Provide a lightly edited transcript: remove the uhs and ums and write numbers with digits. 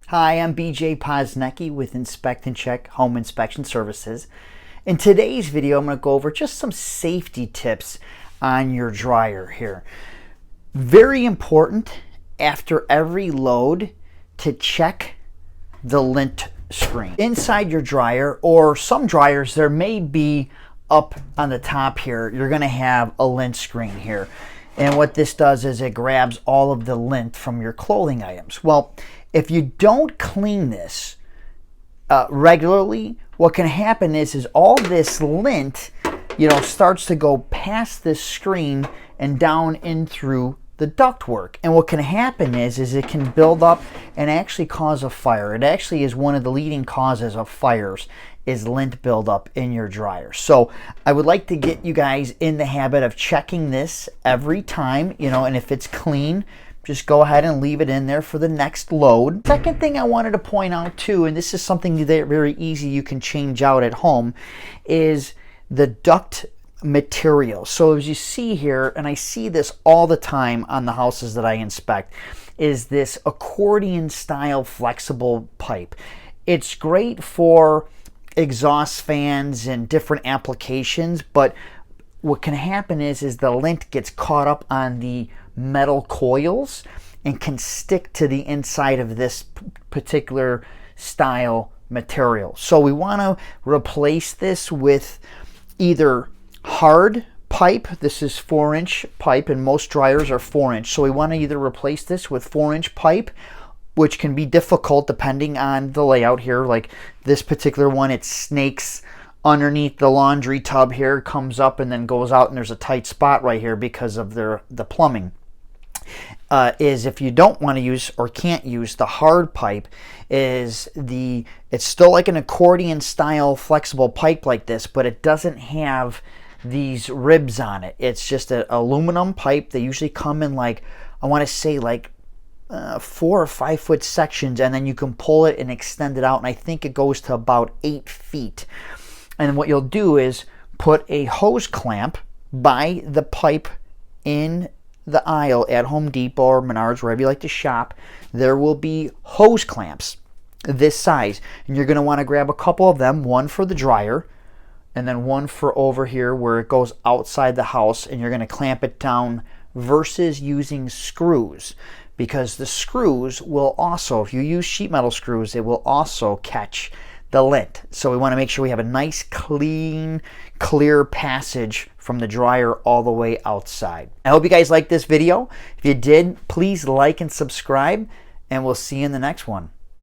Hi, I'm BJ Posnecki with Inspect and Check Home Inspection Services. In today's video, I'm going to go over just some safety tips on your dryer here. Very important after every load to check the lint screen. Inside your dryer, or some dryers, there may be up on the top here, you're going to have a lint screen here. And what this does is it grabs all of the lint from your clothing items. Well, if you don't clean this regularly, what can happen is all this lint, starts to go past this screen and down in through the ductwork. And what can happen is it can build up and actually cause a fire. It actually is one of the leading causes of fires, is lint buildup in your dryer. So I would like to get you guys in the habit of checking this every time, and if it's clean, just go ahead and leave it in there for the next load. Second thing I wanted to point out too, and this is something that very easy you can change out at home, is the duct material. So as you see here, and I see this all the time on the houses that I inspect, is this accordion style flexible pipe. It's great for exhaust fans and different applications, but what can happen is the lint gets caught up on the metal coils and can stick to the inside of this particular style material. So we want to replace this with either hard pipe. This is 4-inch pipe, and most dryers are 4-inch. So we want to either replace this with 4-inch pipe, which can be difficult depending on the layout here. Like this particular one, it snakes underneath the laundry tub here, comes up and then goes out, and there's a tight spot right here because of the plumbing. Is if you don't want to use or can't use the hard pipe, it's still like an accordion style flexible pipe like this, but it doesn't have these ribs on it. It's just an aluminum pipe. They usually come in like, I want to say like 4 or 5 foot sections, and then you can pull it and extend it out, and I think it goes to about 8 feet. And what you'll do is put a hose clamp by the pipe in the aisle at Home Depot or Menards, wherever you like to shop. There will be hose clamps this size, and you're going to want to grab a couple of them, one for the dryer and then one for over here where it goes outside the house, and you're going to clamp it down versus using screws, because the screws will also, if you use sheet metal screws, it will also catch the lint. So we want to make sure we have a nice, clean, clear passage from the dryer all the way outside. I hope you guys liked this video. If you did, please like and subscribe, and we'll see you in the next one.